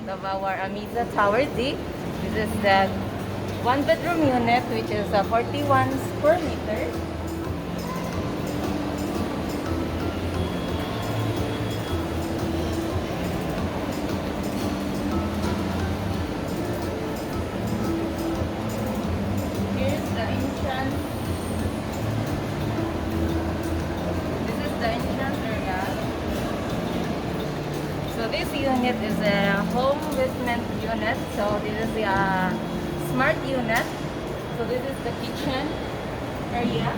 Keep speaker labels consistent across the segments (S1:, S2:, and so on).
S1: unit of our Amisa Tower D. This is the one-bedroom unit, which is 41 square meters. Here's the entrance. This is the entrance area. So this unit is a home basement unit. So this is the smart unit. So this is the kitchen area.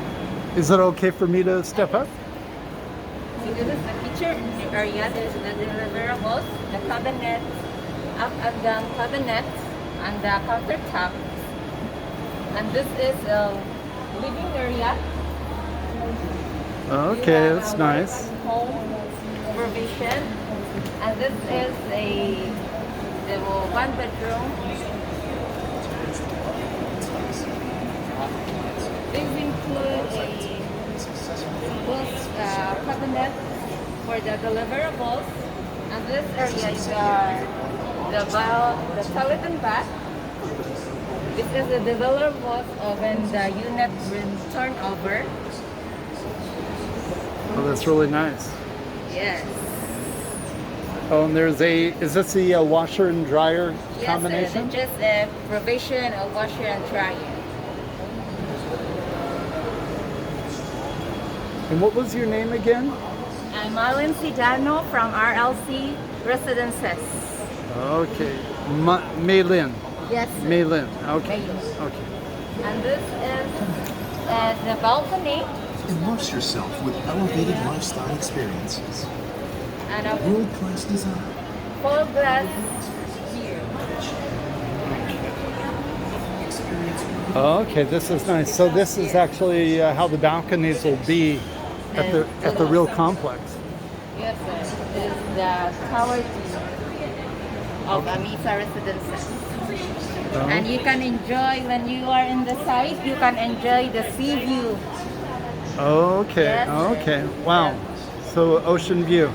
S2: Is it okay for me to step up?
S1: So this is the kitchen area. There's the deliverables, the cabinet, up and down cabinet, and the countertop. And this is a living area.
S2: Okay, that's nice.
S1: Home provision. And this is the one bedroom. This includes a cabinet for the deliverables, and this area is the toilet and bath. This is the deliverables when the unit will turn over.
S2: Oh, that's really nice.
S1: Yes.
S2: Oh, and is this the washer and dryer combination?
S1: Yes, just a provision of washer and dryer.
S2: And what was your name again?
S1: I'm Marlene Sidano from RLC Residences.
S2: Okay, Maylin.
S1: Yes.
S2: Maylin. Okay.
S1: Maylin.
S2: Okay.
S1: And this is the balcony
S3: Immerse yourself with elevated lifestyle experiences.
S1: and a
S3: World-class design.
S1: full glass view.
S2: Okay, this is nice. So this is actually how the balconies will be at the real complex.
S1: Yes, sir. This is the tower of Amisa Residences. And you can enjoy, when you are in the site, you can enjoy the sea view.
S2: Okay,
S1: Yes.
S2: okay. Wow. So ocean view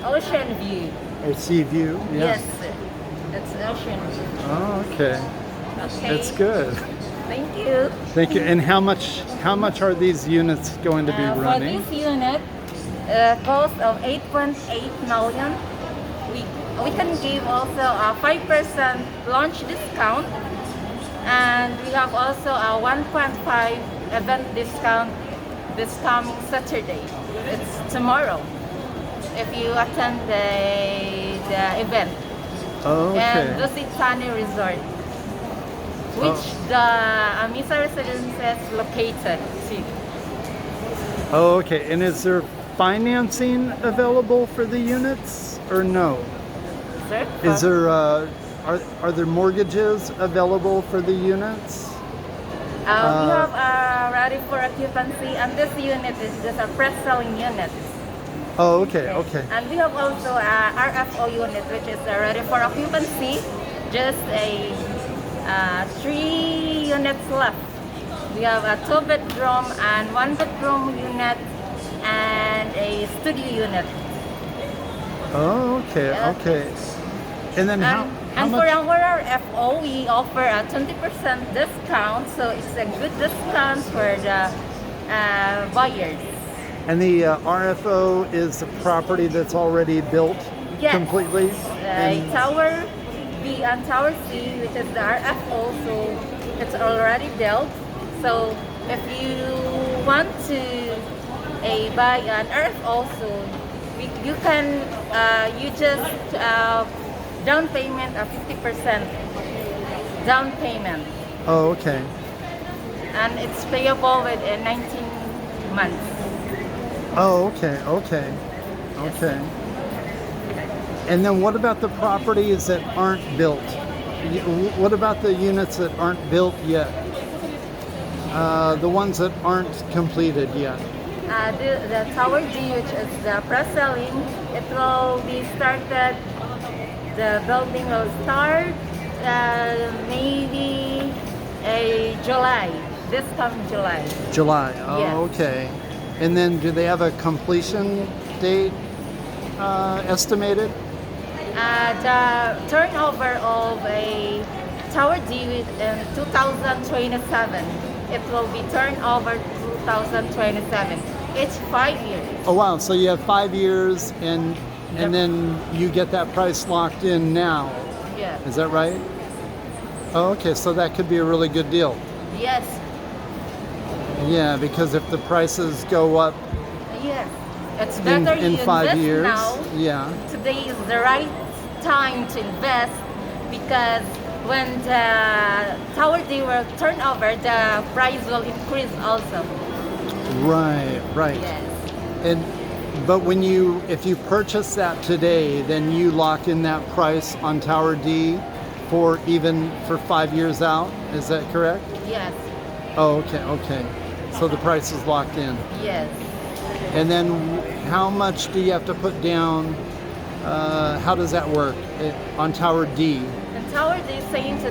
S1: Ocean view.
S2: or sea view? Yeah.
S1: Yes, sir. It's ocean view.
S2: Oh, okay.
S1: Okay.
S2: That's good.
S1: Thank you.
S2: Thank you. And how much are these units going to be
S1: For
S2: running?
S1: this unit, cost of 8.8 million. We can give also a 5% launch discount, and we have also a 1.5 event discount this coming Saturday. It's tomorrow. If you attend the event.
S2: Oh,
S1: And
S2: okay.
S1: Lusitani Resort, which the Amisa Residences located to.
S2: Oh, okay. And is there financing available for the units or no?
S1: Sir?
S2: Is there are there mortgages available for the units?
S1: We have ready for occupancy, and this unit is just a pre-selling unit.
S2: Oh, okay, okay.
S1: And we have also a RFO unit, which is ready for occupancy. Just a 3 units left. We have a 2-bedroom and 1-bedroom unit and a studio unit.
S2: Oh, okay,
S1: Yeah.
S2: okay. And then how
S1: And for
S2: much?
S1: our RFO, we offer a 20% discount, so it's a good discount for the buyers.
S2: And the RFO is the property that's already built
S1: Yes.
S2: completely? And-
S1: Tower B and Tower C, which is the RFO, so it's already built. So if you want to buy an RFO, so you can you just down payment of 50% down payment,
S2: Oh, okay.
S1: and it's payable within 19 months.
S2: Oh, okay, okay, okay. And then what about the properties that aren't built? What about the units that aren't built yet? The ones that aren't completed yet?
S1: The Tower D, which is the pre-selling, it will be started, the building will start maybe July, this coming July.
S2: July. Oh,
S1: Yes.
S2: okay. And then do they have a completion date estimated?
S1: The turnover of a Tower D in 2027. It will be turnover 2027. It's 5 years.
S2: Oh wow! So you have 5 years, and then you get that price locked in now.
S1: Yeah.
S2: Is that right? Oh, okay. So that could be a really good deal.
S1: Yes.
S2: Yeah, because if the prices go up
S1: Yes. It's better
S2: in
S1: you
S2: 5
S1: invest
S2: years,
S1: now.
S2: yeah.
S1: Today is the right time to invest because when the Tower D will turn over, the price will increase also.
S2: Right, right.
S1: Yes.
S2: And but if you purchase that today, then you lock in that price on Tower D for 5 years out. Is that correct?
S1: Yes.
S2: Oh, okay, okay. So the price is locked in.
S1: Yes.
S2: And then how much do you have to put down? How does that work on Tower D?
S1: The Tower D saying the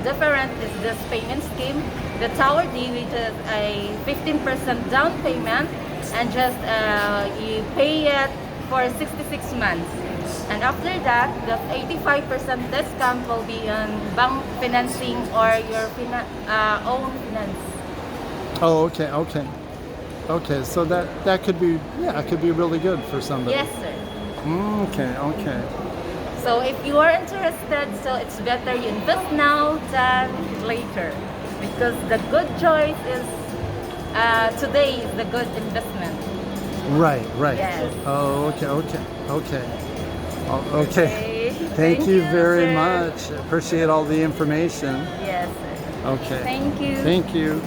S1: different is this payment scheme. The Tower D, which is a 15% down payment, and just you pay it for 66 months. And after that, the 85% discount will be on bank financing or your own finance.
S2: Oh, okay, okay. Okay, so that could be, yeah, it could be really good for somebody.
S1: Yes, sir.
S2: Okay, okay.
S1: So if you are interested, so it's better you invest now than later, because the good choice is today is the good investment.
S2: Right, right.
S1: Yes.
S2: Oh, okay, okay, okay. Oh, okay.
S1: Okay.
S2: Thank you very
S1: sir.
S2: much. Appreciate all the information.
S1: Yes, sir.
S2: Okay.
S1: Thank you.
S2: Thank you.